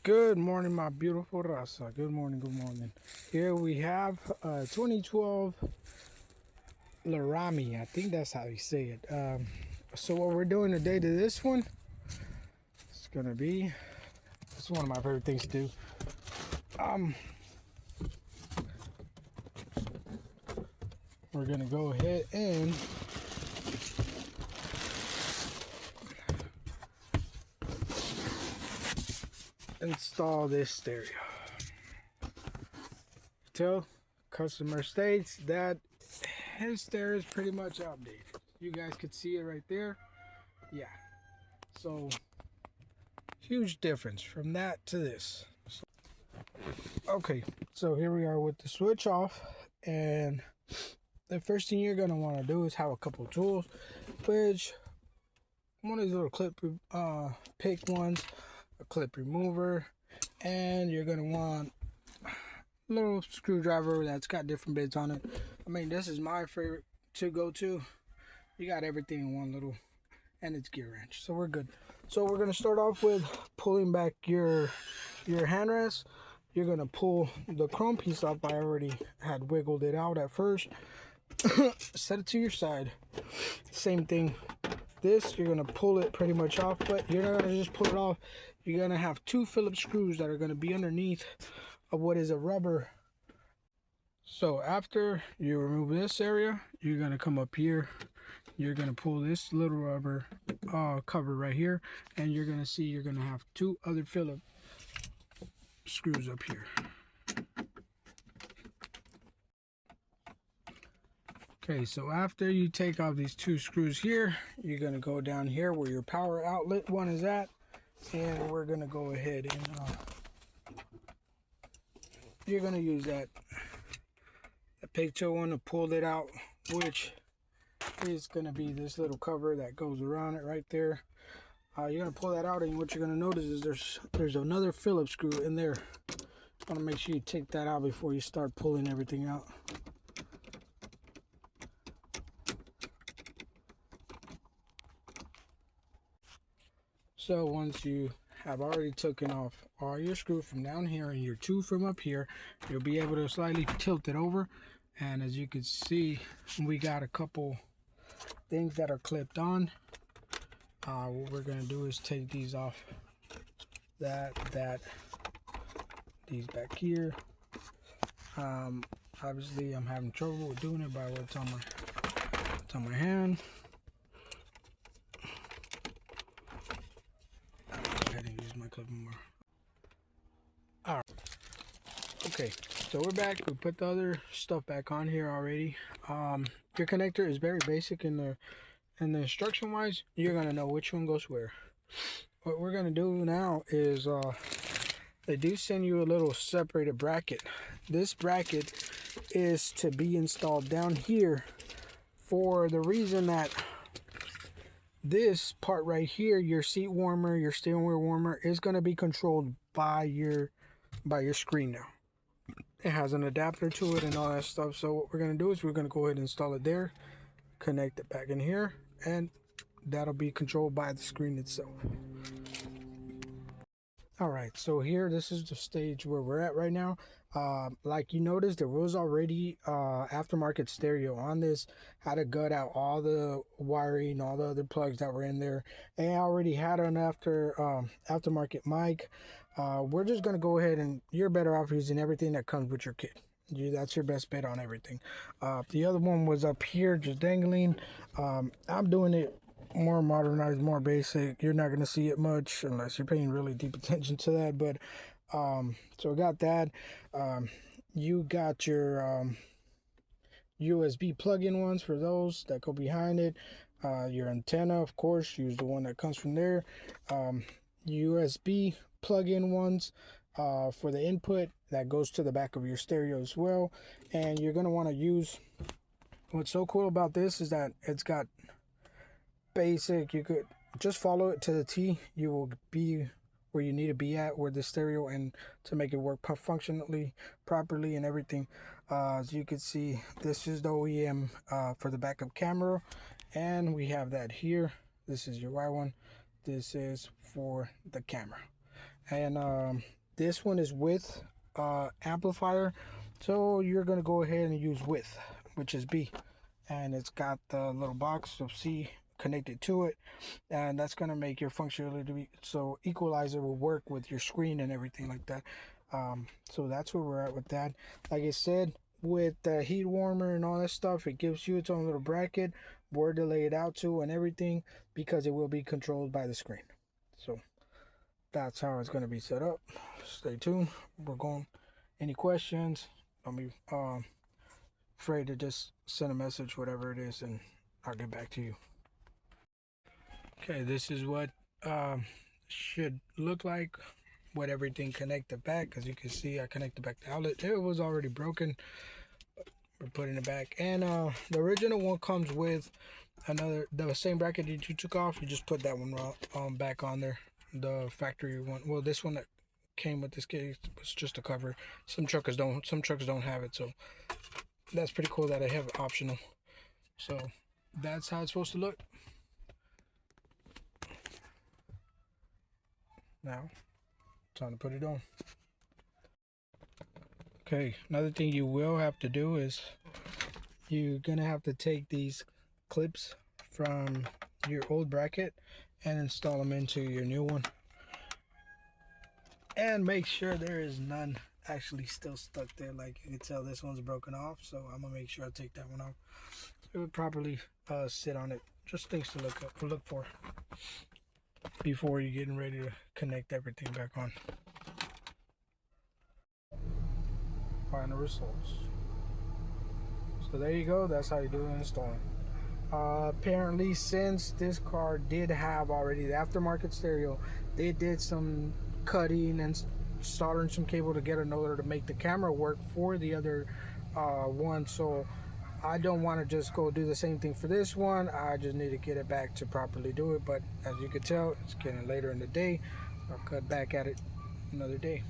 Good morning, my beautiful raza. Good morning, good morning. Here we have 2012 Laramie. I think that's how you say it. So what we're doing today to this one, it's gonna be, it's one of my favorite things to do. Um, we're gonna go ahead and install this stereo. Till customer states that his stereo is pretty much outdated. You guys could see it right there. Yeah. So huge difference from that to this. Okay, so here we are with the switch off, and the first thing you're going to want to do is have a couple of tools, which one of these little clip pick ones, a clip remover, and you're going to want a little screwdriver that's got different bits on it. I mean, this is my favorite to go to. You got everything in one little, and it's gear wrench, so we're good. So we're going to start off with pulling back your handrest. You're going to pull the chrome piece off. I already had wiggled it out at first. Set it to your side. Same thing. This, you're going to pull it pretty much off, but you're not going to just pull it off. You're going to have two Phillips screws that are going to be underneath of what is a rubber. So after you remove this area, you're going to come up here. You're going to pull this little rubber cover right here, and you're going to see you're going to have two other Phillips screws up here. Okay, so after you take off these two screws here, you're going to go down here where your power outlet one is at, and we're going to go ahead and you're going to use that pigtail one to pull it out, which is going to be this little cover that goes around it right there. You're going to pull that out, and what you're going to notice is there's another Phillips screw in there. I want to make sure you take that out before you start pulling everything out. So once you have already taken off all your screw from down here and your two from up here, you'll be able to slightly tilt it over, and as you can see, we got a couple things that are clipped on. What we're going to do is take these off, these back here. Obviously I'm having trouble with doing it by what's on my hand. Go ahead and use my clipping more. Alright. Okay, so we're back. We put the other stuff back on here already. Your connector is very basic in the instruction wise. You're gonna know which one goes where. What we're gonna do now is they do send you a little separated bracket. This bracket is to be installed down here for the reason that this part right here, your seat warmer, your steering wheel warmer, is going to be controlled by your screen now. It has an adapter to it and all that stuff. So what we're going to do is we're going to go ahead and install it there, connect it back in here, and that'll be controlled by the screen itself. Alright, so here, this is the stage where we're at right now. Like you noticed, there was already aftermarket stereo on this. Had to gut out all the wiring, all the other plugs that were in there, and I already had an aftermarket mic. We're just gonna go ahead, and you're better off using everything that comes with your kit. That's your best bet on everything. The other one was up here just dangling. I'm doing it more modernized, more basic. You're not going to see it much unless you're paying really deep attention to that. But so I got that. You got your USB plug-in ones for those that go behind it. Your antenna, of course, use the one that comes from there. USB plug-in ones for the input that goes to the back of your stereo as well. And you're going to want to use, what's so cool about this is that it's got basic. You could just follow it to the T. You will be where you need to be at with the stereo, and to make it work functionally properly and everything. As you can see, this is the OEM for the backup camera, and we have that here. This is your Y one. This is for the camera, and this one is with amplifier, so you're gonna go ahead and use with, which is B, and it's got the little box of C connected to it, and that's gonna make your functionality so equalizer will work with your screen and everything like that. So that's where we're at with that. Like I said, with the heat warmer and all that stuff, it gives you its own little bracket where to lay it out to and everything, because it will be controlled by the screen. So that's how it's going to be set up. Stay tuned. We're going. Any questions? Don't be afraid to just send a message, whatever it is, and I'll get back to you. Okay, this is what should look like with everything connected back. As you can see, I connected back the outlet. It was already broken. We're putting it back, and the original one comes with the same bracket that you took off. You just put that one back on there, the factory one. Well, this one that came with this case was just a cover. Some trucks don't have it, so that's pretty cool that I have it optional. So that's how it's supposed to look. Now time to put it on. Okay, another thing you will have to do is you're gonna have to take these clips from your old bracket and install them into your new one, and make sure there is none actually still stuck there. Like you can tell, this one's broken off, so I'm gonna make sure I take that one off. It would properly sit on it. Just things to look for before you're getting ready to connect everything back on. Final results. So there you go. That's how you do installing. Apparently, since this car did have already the aftermarket stereo, they did some cutting and soldering some cable together in order to make the camera work for the other one. So I don't want to just go do the same thing for this one. I just need to get it back to properly do it. But as you can tell, it's getting later in the day. I'll cut back at it another day.